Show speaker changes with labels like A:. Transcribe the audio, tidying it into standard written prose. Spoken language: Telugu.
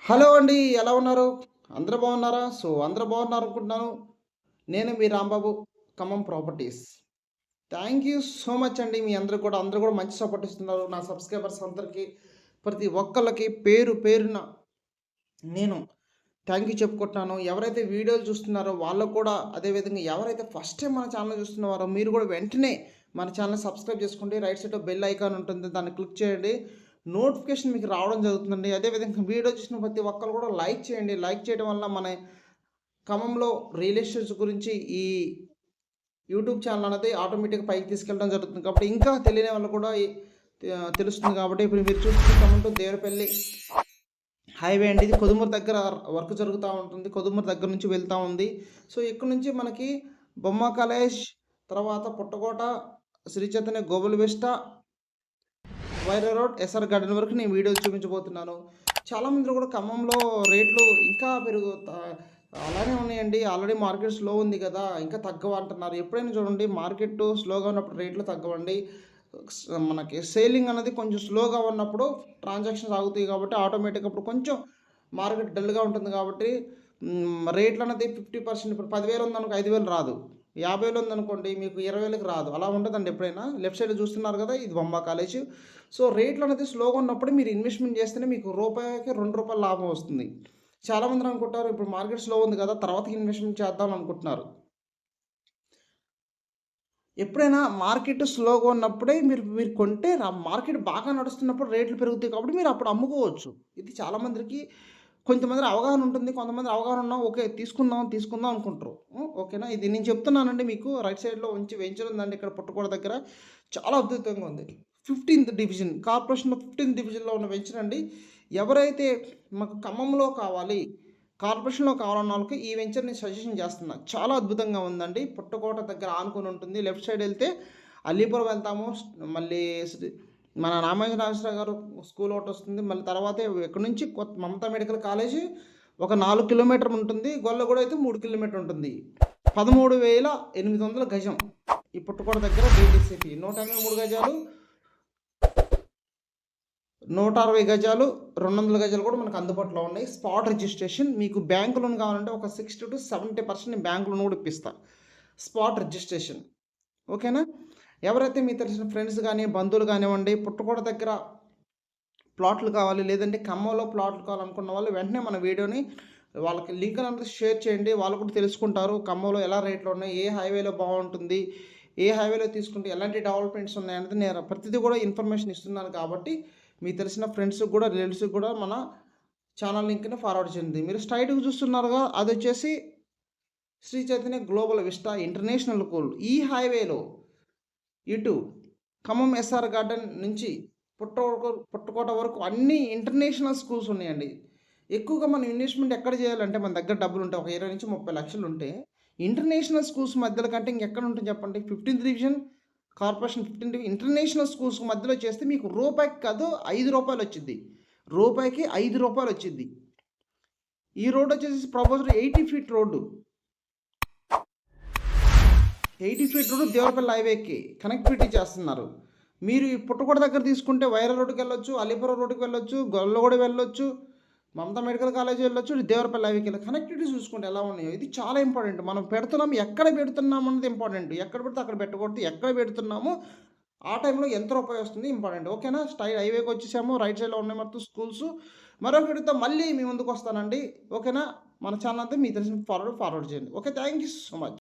A: హలో అండి. ఎలా ఉన్నారు? అందరూ బాగున్నారా? అందరూ బాగున్నారు అనుకుంటున్నాను. నేను మీ Rambabu, Khammam properties. Thank you so much అండి. మీ అందరూ కూడా మంచి సపోర్ట్ ఇస్తున్నారు. నా సబ్స్క్రైబర్స్ అందరికీ, ప్రతి ఒక్కళ్ళకి పేరు పేరున నేను థ్యాంక్ యూ చెప్పుకుంటున్నాను. ఎవరైతే వీడియోలు చూస్తున్నారో వాళ్ళకు కూడా అదే విధంగా ఎవరైతే ఫస్ట్ టైం మన ఛానల్ చూస్తున్నారో మీరు కూడా వెంటనే మన ఛానల్‌ని సబ్స్క్రైబ్ చేసుకోండి. రైట్ సైడ్‌లో బెల్ ఐకాన్ ఉంటుంది. దాన్ని క్లిక్ చేయండి. నోటిఫికేషన్ మీకు రావడం జరుగుతుందండి. అదేవిధంగా వీడియో చూసిన ప్రతి ఒక్కరు కూడా లైక్ చేయండి. లైక్ చేయడం వల్ల మన ఖమ్మంలో రియల్ ఎస్టేట్స్ గురించి ఈ యూట్యూబ్ ఛానల్ అనేది ఆటోమేటిక్‌గా పైకి తీసుకెళ్ళడం జరుగుతుంది. కాబట్టి ఇంకా తెలియని వాళ్ళు కూడా తెలుస్తుంది కాబట్టి ఇప్పుడు మీరు చూస్తున్న ఖమ్మం టు దేవరపల్లి హైవే అండి. ఇది కొదుమూరు దగ్గర వర్క్ జరుగుతూ ఉంటుంది. కొదుమూరు దగ్గర నుంచి వెళ్తూ ఉంది. సో ఇక్కడ నుంచి మనకి బొమ్మ కాలేజ్, తర్వాత పుట్టకోట, శ్రీ చైతన్య గోగుల్ vista, Wyra road, SR garden వరకు నేను వీడియోలు చూపించబోతున్నాను. చాలామంది కూడా ఖమ్మంలో రేట్లు ఇంకా అలానే ఉన్నాయండి. ఆల్రెడీ మార్కెట్ స్లో ఉంది కదా, ఇంకా తగ్గవు అంటున్నారు. ఎప్పుడైనా చూడండి, మార్కెట్ స్లోగా ఉన్నప్పుడు రేట్లు తగ్గవండి. మనకి సేలింగ్ అనేది కొంచెం స్లోగా ఉన్నప్పుడు ట్రాన్సాక్షన్స్ ఆగుతాయి కాబట్టి ఆటోమేటిక్గా అప్పుడు కొంచెం మార్కెట్ డల్గా ఉంటుంది కాబట్టి రేట్లు అనేది 50%. ఇప్పుడు 10,000 ఉందనుకో 5,000 రాదు. 50,000 ఉందనుకోండి మీకు 20,000కి రాదు. అలా ఉంటుందండి ఎప్పుడైనా. లెఫ్ట్ సైడ్ చూస్తున్నారు కదా, ఇది బొమ్మ కాలేజ్. సో రేట్లు అనేది స్లోగా ఉన్నప్పుడు మీరు ఇన్వెస్ట్మెంట్ చేస్తేనే మీకు రూపాయికి ₹2 లాభం వస్తుంది. చాలామంది అనుకుంటారు ఇప్పుడు మార్కెట్ స్లో ఉంది కదా, తర్వాత ఇన్వెస్ట్మెంట్ చేద్దాం అనుకుంటున్నారు. ఎప్పుడైనా మార్కెట్ స్లోగా ఉన్నప్పుడే మీరు మీరు కొంటే మార్కెట్ బాగా నడుస్తున్నప్పుడు రేట్లు పెరుగుతాయి కాబట్టి మీరు అప్పుడు అమ్ముకోవచ్చు. ఇది చాలామందికి కొంతమంది అవగాహన ఉంటుంది. కొంతమంది అవగాహన ఉన్నా ఓకే తీసుకుందాం, తీసుకుందాం అనుకుంటారు. ఓకేనా. ఇది నేను చెప్తున్నానండి మీకు. రైట్ సైడ్‌లో వెంచర్ ఉందండి ఇక్కడ పుట్టగొడ దగ్గర. చాలా అద్భుతంగా ఉంది. 15థ్ డివిజన్ కార్పొరేషన్‌లో 15థ్ డివిజన్‌లో ఉన్న వెంచర్ అండి. ఎవరైతే మాకు ఖమ్మంలో కావాలి, కార్పొరేషన్‌లో కావాలన్న వాళ్ళకి ఈ వెంచర్ నేను సజెషన్ చేస్తున్నా. చాలా అద్భుతంగా ఉందండి. పుట్టకోట దగ్గర ఆనుకొని ఉంటుంది. లెఫ్ట్ సైడ్ వెళ్తే అల్లీపురం వెళ్తాము. మళ్ళీ మన రామోజీరావు గారు స్కూల్ ఒకటి వస్తుంది. మళ్ళీ తర్వాత ఇక్కడ నుంచి మమతా మెడికల్ కాలేజీ ఒక 4 కిలోమీటర్లు ఉంటుంది. గొల్లగూడ అయితే 3 కిలోమీటర్లు ఉంటుంది. 13,800 గజం. ఈ పుట్టకోట దగ్గర డీటీసీపీ 183 గజాలు, 160 గజాలు, 200 గజాలు కూడా మనకు అందుబాటులో ఉన్నాయి. Spot registration. మీకు బ్యాంక్ లోన్ కావాలంటే ఒక 60-70% బ్యాంక్ లోన్ కూడా ఇప్పిస్తా. Spot registration. ఓకేనా. ఎవరైతే మీ తెలిసిన ఫ్రెండ్స్ కానీ బంధువులు కానివ్వండి పుట్టకోట దగ్గర ప్లాట్లు కావాలి, లేదంటే ఖమ్మంలో ప్లాట్లు కావాలనుకున్న వాళ్ళు వెంటనే మన వీడియోని వాళ్ళకి లింక్ అనేది షేర్ చేయండి. వాళ్ళు కూడా తెలుసుకుంటారు ఖమ్మంలో ఎలా రేట్లు ఉన్నాయి, ఏ హైవేలో బాగుంటుంది, ఏ హైవేలో తీసుకుంటే ఎలాంటి డెవలప్మెంట్స్ ఉన్నాయనేది నేను ప్రతిదీ కూడా ఇన్ఫర్మేషన్ ఇస్తున్నాను. కాబట్టి మీకు తెలిసిన ఫ్రెండ్స్కి కూడా రిలేటివ్స్కి కూడా మన ఛానల్ లింక్ని ఫార్వర్డ్ చేయండి. మీరు స్ట్రైట్గా చూస్తున్నారుగా, అది వచ్చేసి Sri Chaitanya global vista international school. ఈ హైవేలో ఇటు ఖమ్మం ఎస్ఆర్ గార్డెన్ నుంచి పుట్టకోట వరకు అన్ని ఇంటర్నేషనల్ స్కూల్స్ ఉన్నాయండి. ఎక్కువగా మనం ఇన్వెస్ట్మెంట్ ఎక్కడ చేయాలంటే మన దగ్గర డబ్బులు ఉంటే ఒక 20-30 లక్షలు ఉంటే ఇంటర్నేషనల్ స్కూల్స్ మధ్యలో కంటే ఇంకెక్కడ ఉంటుంది చెప్పండి. 15థ్ డివిజన్ కార్పొరేషన్ 15థ్ డివిజన్ ఇంటర్నేషనల్ స్కూల్స్ మధ్యలో చేస్తే మీకు రూపాయికి కాదు ₹5 వచ్చింది. రూపాయికి ₹5 వచ్చింది. ఈ రోడ్ వచ్చేసి proposal 80 feet road. 80 feet road Devarapalli హైవేకి కనెక్టివిటీ చేస్తున్నారు. మీరు ఈ పుట్టకోట దగ్గర తీసుకుంటే వైరా రోడ్డుకి వెళ్ళొచ్చు, అలీపురం రోడ్డుకి వెళ్ళొచ్చు, గొల్లగూడ వెళ్ళొచ్చు, మమతా మెడికల్ కాలేజ్ వెళ్ళొచ్చు, దేవరపల్లి హైవేకి వెళ్ళి కనెక్టివిటీ చూసుకుంటే ఎలా ఉన్నాయో. ఇది చాలా ఇంపార్టెంట్. మనం పెడుతున్నాము, ఎక్కడ పెడుతున్నాము అన్నది ఇంపార్టెంట్. ఎక్కడ పెడితే అక్కడ పెట్టకూడదు. ఎక్కడ పెడుతున్నాము ఆ టైంలో ఎంత రూపాయి వస్తుంది ఇంపార్టెంట్. ఓకేనా. హైవేకి వచ్చేసాము. రైట్ సైడ్లో ఉన్నాయి మొత్తం స్కూల్స్. మరొక వీడియోతో మళ్ళీ మీ ముందుకు వస్తానండి. ఓకేనా. మన ఛానల్ అంతా మీ తెలిసిన ఫార్వర్డ్ చేయండి. Okay. Thank you so much.